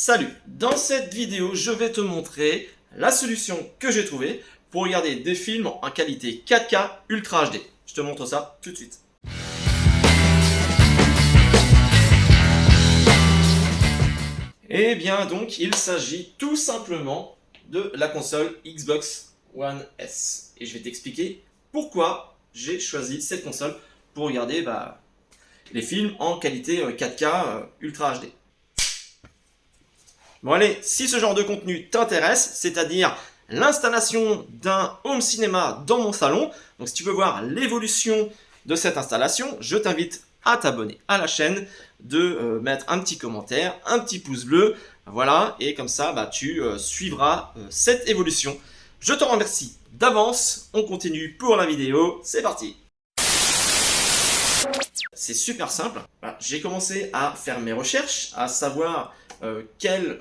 Salut! Dans cette vidéo, je vais te montrer la solution que j'ai trouvée pour regarder des films en qualité 4K Ultra HD. Je te montre ça tout de suite. Et bien donc, il s'agit tout simplement de la console Xbox One S. Et je vais t'expliquer pourquoi j'ai choisi cette console pour regarder les films en qualité 4K Ultra HD. Bon allez, si ce genre de contenu t'intéresse, c'est-à-dire l'installation d'un home cinéma dans mon salon, donc si tu veux voir l'évolution de cette installation, je t'invite à t'abonner à la chaîne, de mettre un petit commentaire, un petit pouce bleu, voilà, et comme ça tu suivras cette évolution. Je te remercie d'avance, on continue pour la vidéo, c'est parti. C'est super simple, j'ai commencé à faire mes recherches, à savoir quel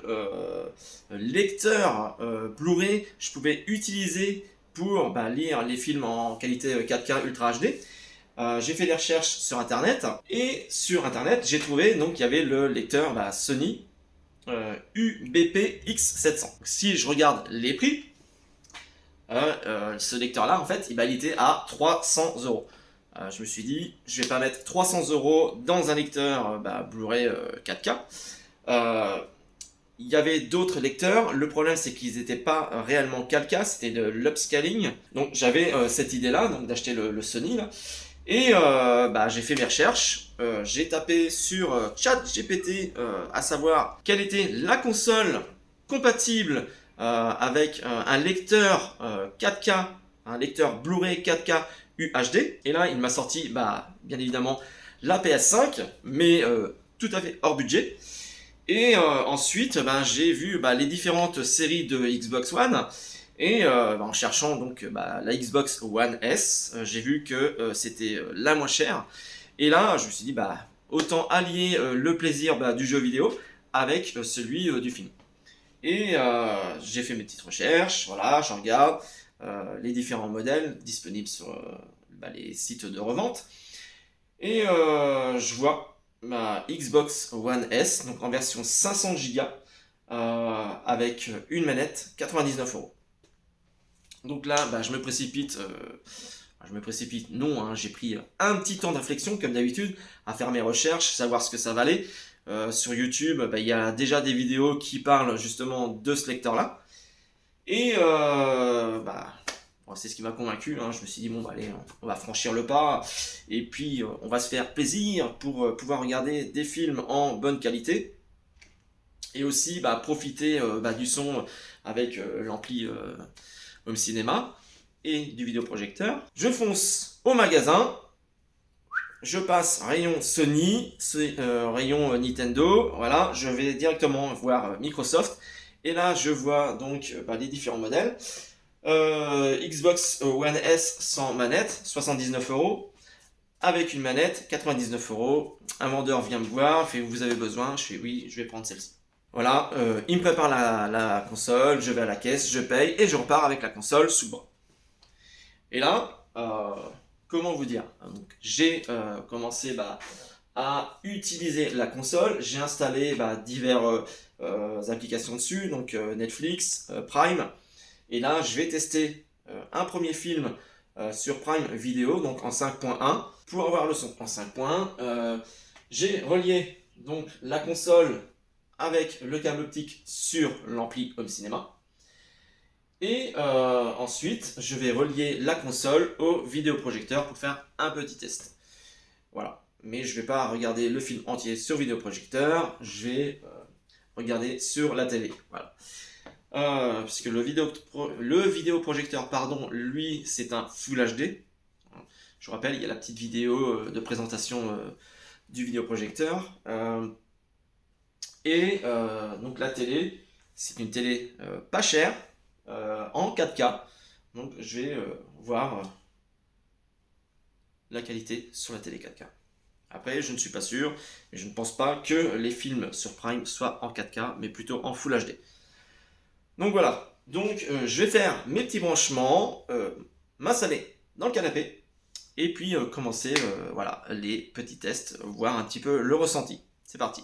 lecteur Blu-ray je pouvais utiliser pour lire les films en qualité 4K Ultra HD. J'ai fait des recherches sur internet et sur internet j'ai trouvé donc qu'il y avait le lecteur Sony UBP X700. Si je regarde les prix, ce lecteur là en fait il était à 300 €. Je me suis dit je vais pas mettre 300 € dans un lecteur Blu-ray 4K. Il y avait d'autres lecteurs, le problème c'est qu'ils n'étaient pas réellement 4K, c'était de l'upscaling. Donc j'avais cette idée là, donc d'acheter le Sony là. Et j'ai fait mes recherches, j'ai tapé sur ChatGPT à savoir quelle était la console compatible avec un lecteur 4K, un lecteur Blu-ray 4K UHD. Et là il m'a sorti bien évidemment la PS5, mais tout à fait hors budget. Et ensuite j'ai vu les différentes séries de Xbox One. Et en cherchant donc la Xbox One S, j'ai vu que c'était la moins chère. Et là, je me suis dit autant allier le plaisir du jeu vidéo avec celui du film. Et j'ai fait mes petites recherches, voilà, je regarde les différents modèles disponibles sur les sites de revente. Et je vois ma Xbox One S, donc en version 500 Go, avec une manette, 99 €. Donc là, je me précipite, non, hein, j'ai pris un petit temps de réflexion, comme d'habitude, à faire mes recherches, savoir ce que ça valait. Sur YouTube, il y a déjà des vidéos qui parlent justement de ce lecteur-là. Et c'est ce qui m'a convaincu, hein. Je me suis dit, allez, on va franchir le pas, et puis on va se faire plaisir pour pouvoir regarder des films en bonne qualité. Et aussi profiter du son avec l'ampli home cinéma et du vidéoprojecteur. Je fonce au magasin, je passe rayon Sony, rayon Nintendo, voilà, je vais directement voir Microsoft. Et là je vois donc les différents modèles. Xbox One S sans manette, 79 €. Avec une manette, 99 €. Un vendeur vient me voir, fait vous avez besoin, je fais oui, je vais prendre celle-ci. Voilà, il me prépare la console, je vais à la caisse, je paye et je repars avec la console sous le bras. Et là, comment vous dire, donc, j'ai commencé à utiliser la console, j'ai installé diverses applications dessus, donc Netflix, Prime. Et là, je vais tester un premier film sur Prime Video, donc en 5.1, pour avoir le son en 5.1. J'ai relié donc la console avec le câble optique sur l'ampli home cinéma. Et ensuite, je vais relier la console au vidéoprojecteur pour faire un petit test. Voilà. Mais je ne vais pas regarder le film entier sur vidéoprojecteur, je vais regarder sur la télé. Voilà. Puisque le vidéoprojecteur, lui, c'est un Full HD. Je vous rappelle, il y a la petite vidéo de présentation du vidéoprojecteur. Donc la télé, c'est une télé pas chère, en 4K. Donc je vais voir la qualité sur la télé 4K. Après, je ne suis pas sûr, mais je ne pense pas que les films sur Prime soient en 4K, mais plutôt en Full HD. Donc voilà, je vais faire mes petits branchements, m'installer dans le canapé, et puis commencer les petits tests, voir un petit peu le ressenti. C'est parti.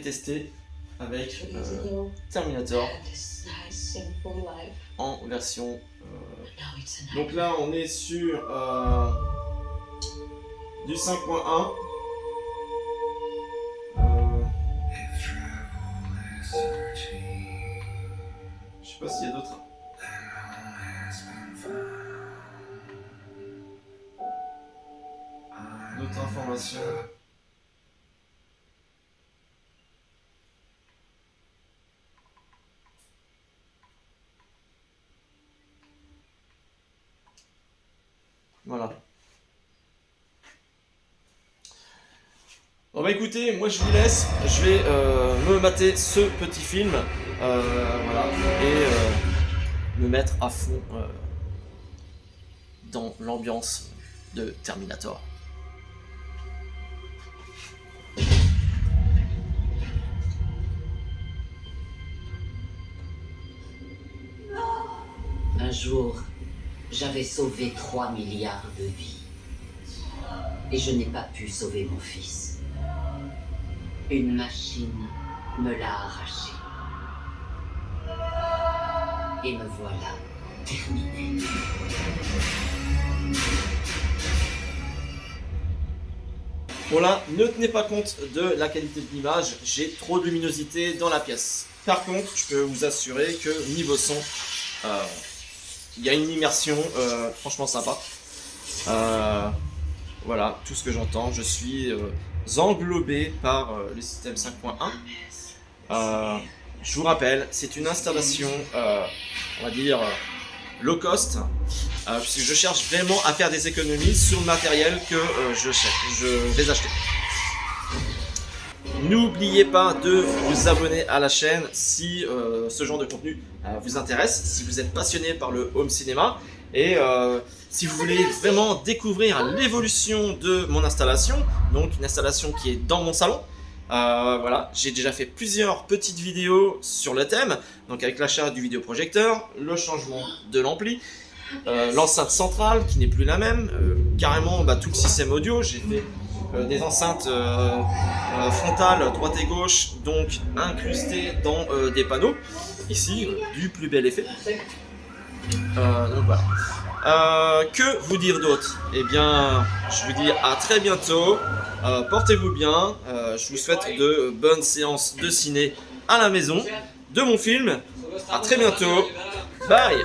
tester avec Terminator en version... Donc là, on est sur du 5.1. Je sais pas s'il y a d'autres informations. Voilà. Bon bah écoutez, moi je vous laisse, je vais me mater ce petit film, voilà, et me mettre à fond dans l'ambiance de Terminator. Un jour, j'avais sauvé 3 milliards de vies. Et je n'ai pas pu sauver mon fils. Une machine me l'a arraché. Et me voilà terminé. Bon là, ne tenez pas compte de la qualité de l'image, j'ai trop de luminosité dans la pièce. Par contre, je peux vous assurer que niveau son, il y a une immersion franchement sympa. Voilà, tout ce que j'entends, je suis englobé par le système 5.1. Je vous rappelle, c'est une installation, on va dire, low cost, puisque je cherche vraiment à faire des économies sur le matériel que je vais acheter. N'oubliez pas de vous abonner à la chaîne si ce genre de contenu vous intéresse, si vous êtes passionné par le home cinéma et si vous voulez vraiment découvrir l'évolution de mon installation, donc une installation qui est dans mon salon. Voilà, j'ai déjà fait plusieurs petites vidéos sur le thème, donc avec l'achat du vidéoprojecteur, le changement de l'ampli, l'enceinte centrale qui n'est plus la même, carrément tout le système audio. J'ai fait des enceintes frontales droite et gauche, donc incrustées dans des panneaux, ici du plus bel effet. Donc voilà. Que vous dire d'autre? Eh bien, je vous dis à très bientôt. Portez-vous bien. Je vous souhaite de bonnes séances de ciné à la maison de mon film. À très bientôt. Bye.